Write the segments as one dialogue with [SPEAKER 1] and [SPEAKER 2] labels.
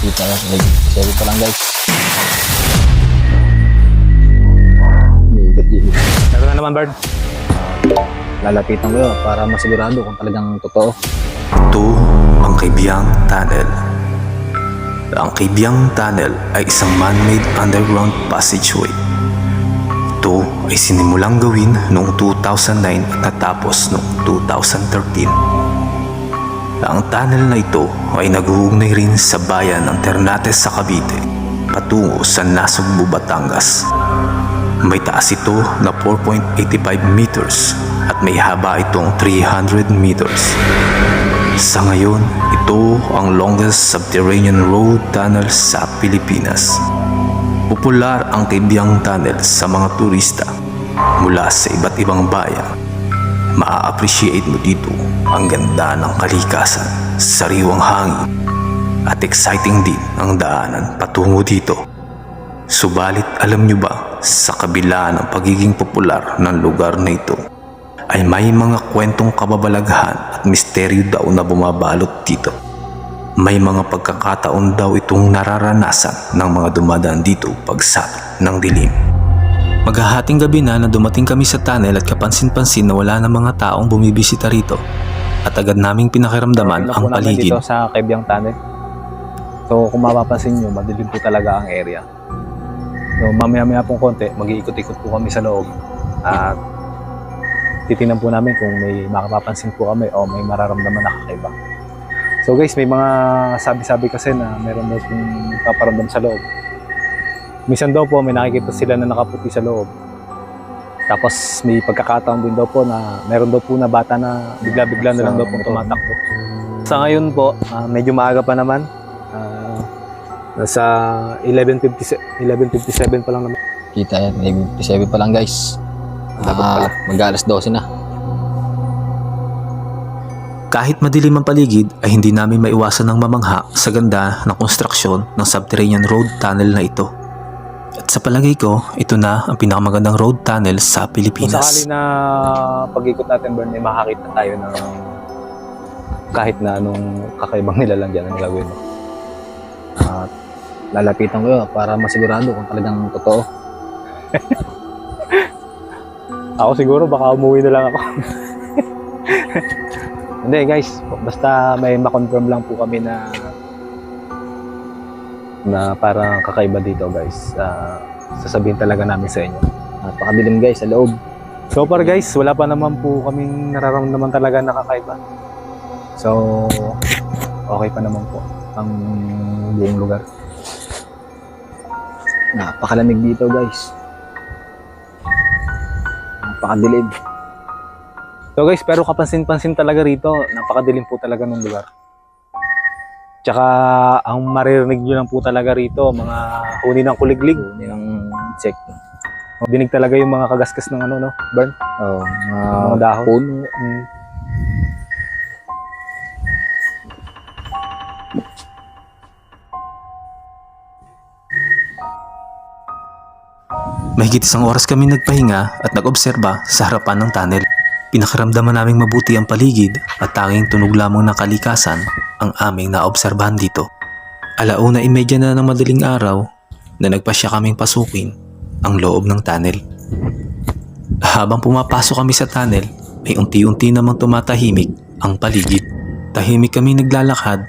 [SPEAKER 1] Kita yan. Seri pa lang guys.
[SPEAKER 2] Ano na naman, Bird?
[SPEAKER 1] Lalapitan ko yun para masigurado kung talagang totoo.
[SPEAKER 3] Ito ang Kaibiyang Tunnel. Ang Kaibiyang Tunnel ay isang man-made underground passageway. Ito ay sinimulang gawin noong 2009 at natapos noong 2013. Ang tunnel na ito ay nag-uugnay rin sa bayan ng Ternate sa Cavite patungo sa Nasugbu, Batangas. May taas ito na 4.85 meters at may haba itong 300 meters. Sa ngayon, ito ang longest subterranean road tunnel sa Pilipinas. Popular ang Kaibiyang Tunnel sa mga turista mula sa iba't ibang bayan. Maa-appreciate mo dito ang ganda ng kalikasan, sariwang hangin at exciting din ang daanan patungo dito. Subalit alam nyo ba, sa kabila ng pagiging popular ng lugar na ito, ay may mga kwentong kababalaghan at misteryo daw na bumabalot dito. May mga pagkakataon daw itong nararanasan ng mga dumadaan dito pagsapit ng dilim. Maghahating gabi na dumating kami sa tunnel at kapansin-pansin na wala na mga taong bumibisita rito. At agad naming pinakiramdaman ang paligid.
[SPEAKER 2] Dito sa Kaibiyang Tunnel. So kung mapapansin nyo, madilim po talaga ang area. So mamaya-maya pong konti, mag-iikot-ikot po kami sa loob. At titingnan po namin kung may makapapansin po kami o may mararamdaman na kakaiba. So guys, may mga sabi-sabi kasi na meron daw pong paparamdam sa loob. Minsan daw po may nakikita sila na nakaputi sa loob. Tapos may pagkakataon din daw po na meron daw po na bata na bigla-bigla na lang daw po tumatakbo. Sa ngayon po, medyo maaga pa naman. Nasa 11:57 pa lang naman.
[SPEAKER 1] Kita yan. 57 pa lang guys. Mag-alas 12 na.
[SPEAKER 3] Kahit madilim ang paligid ay hindi namin maiwasan ng mamangha sa ganda ng konstruksyon ng subterranean road tunnel na ito. At sa palagay ko, ito na ang pinakamagandang road tunnel sa
[SPEAKER 2] Kung
[SPEAKER 3] Pilipinas.
[SPEAKER 2] sakali na pag-ikot natin, Bern, ay makakita tayo ng kahit na anong kakaibang nilalang dyan ang gagawin mo.
[SPEAKER 1] At lalapitan ko yun para masigurado kung talagang totoo.
[SPEAKER 2] Ako siguro baka umuwi na lang ako. Hindi guys, basta may ma-confirm lang po kami na parang kakaiba dito guys. Sasabihin talaga namin sa inyo.
[SPEAKER 1] Napakadilim guys sa loob.
[SPEAKER 2] So far guys, wala pa naman po kaming nararamdaman talaga na kakaiba. So, okay pa naman po ang buong lugar.
[SPEAKER 1] Napakalamig dito guys. Napakadilim.
[SPEAKER 2] So guys, pero kapansin-pansin talaga rito, napakadilim po talaga ng lugar. Tsaka ang maririnig nyo lang po talaga rito, mga huni ng kuliglig.
[SPEAKER 1] Huni ng check.
[SPEAKER 2] Dinig talaga yung mga kagaskas ng ano, no? Bern?
[SPEAKER 1] Oh,
[SPEAKER 2] Mga dahon.
[SPEAKER 1] puno.
[SPEAKER 3] Mahigit isang oras kami nagpahinga at nag-obserba sa harapan ng tunnel. Pinakiramdaman naming mabuti ang paligid at tanging tunog lamang ng kalikasan ang aming naobserbahan dito. 1:30 na ng madaling araw na nagpasya kaming pasukin ang loob ng tunnel. Habang pumapasok kami sa tunnel ay unti-unti namang tumatahimik ang paligid. Tahimik kami naglalakad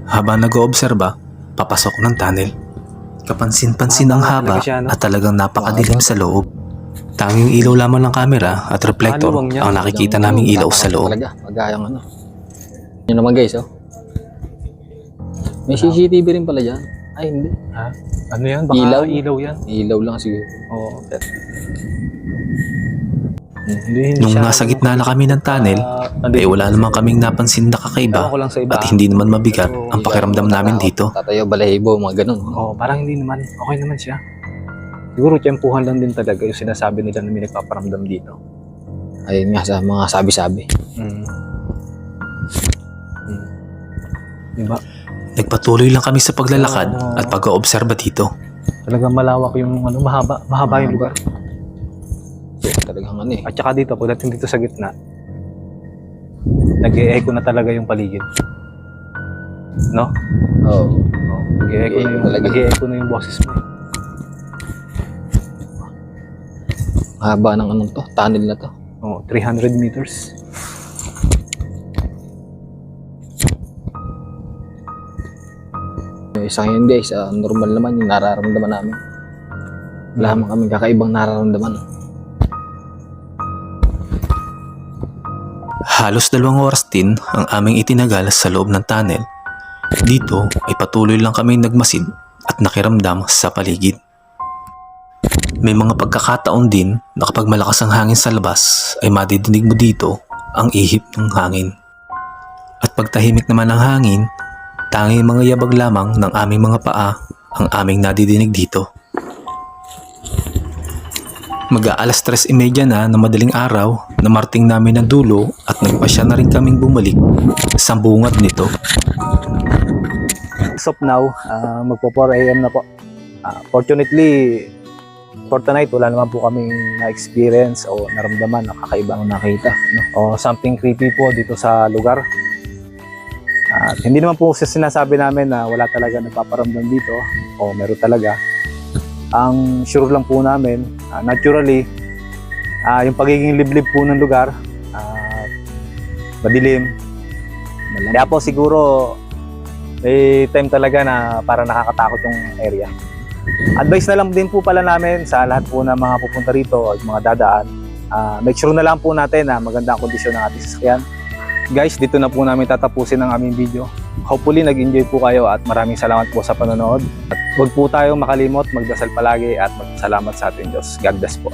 [SPEAKER 3] habang nag-oobserba papasok ng tunnel. Kapansin-pansin ang haba at talagang napakadilim sa loob. Tanging ilaw lamang ng camera at reflector ang nakikita naming ilaw sa loob.
[SPEAKER 1] Talaga, magayang ano. Yun naman guys, oh. May CCTV rin pala dyan. Ay, hindi.
[SPEAKER 2] Ha? Ano yan? Baka
[SPEAKER 1] Ilaw?
[SPEAKER 2] ilaw yan.
[SPEAKER 1] Ilaw lang siguro.
[SPEAKER 2] Oo.
[SPEAKER 3] Nung nasa gitna na kami ng tunnel, ay wala naman kaming napansin na kakaiba at hindi naman mabigat ang pakiramdam namin dito.
[SPEAKER 1] Tatayo, balahibo, mga ganun.
[SPEAKER 2] Oo, parang hindi naman. Okay naman siya. Siguro tiyempuhan lang din talaga yung sinasabi nila na may nagpaparamdam dito.
[SPEAKER 1] Ayun nga sa mga sabi-sabi.
[SPEAKER 2] Diba?
[SPEAKER 3] Nagpatuloy lang kami sa paglalakad at pag-oobserba dito.
[SPEAKER 2] Talagang malawak yung ano, mahaba yung lugar.
[SPEAKER 1] Talagang ano eh.
[SPEAKER 2] At saka dito, pagdating dito sa gitna, nag-e-echo na talaga yung paligid. No?
[SPEAKER 1] Oo.
[SPEAKER 2] Oh. Nag-e-echo na yung boses mo.
[SPEAKER 1] Haba ng anong to, tunnel na to.
[SPEAKER 2] Oh, 300 meters.
[SPEAKER 1] Yung isa ngayon guys, normal naman yung nararamdaman namin. Wala naman kaming kakaibang nararamdaman.
[SPEAKER 3] Halos 2 oras din ang aming itinagal sa loob ng tunnel. Dito ay patuloy lang kami nagmasid at nakiramdam sa paligid. May mga pagkakataon din na kapag malakas ang hangin sa labas ay madidinig mo dito ang ihip ng hangin. At pag tahimik naman ang hangin, tanging mga yabag lamang ng aming mga paa ang aming nadidinig dito. Mag-aalas 3:30 na ng madaling araw na marting namin ang dulo at nagpasya na rin kaming bumalik sa bungad nito.
[SPEAKER 2] As of now, magpo 4 AM na po. Fortunately, for tonight, wala naman po kaming na-experience o naramdaman na kakaibang nakita. No? O something creepy po dito sa lugar. At hindi naman po sinasabi namin na wala talaga nagpaparamdam dito o meron talaga. Ang sure lang po namin, naturally, yung pagiging liblib po ng lugar, madilim. Kaya po siguro may time talaga na para nakakatakot yung area. Advice na lang din po pala namin sa lahat po ng mga pupunta rito o mga dadaan. Make sure na lang po natin na maganda ang kondisyon ng ating sasakyan. Guys, dito na po namin tatapusin ang aming video. Hopefully nag-enjoy po kayo at maraming salamat po sa panonood. At huwag po tayong makalimot, magdasal palagi at magpasalamat sa ating Diyos. God bless po.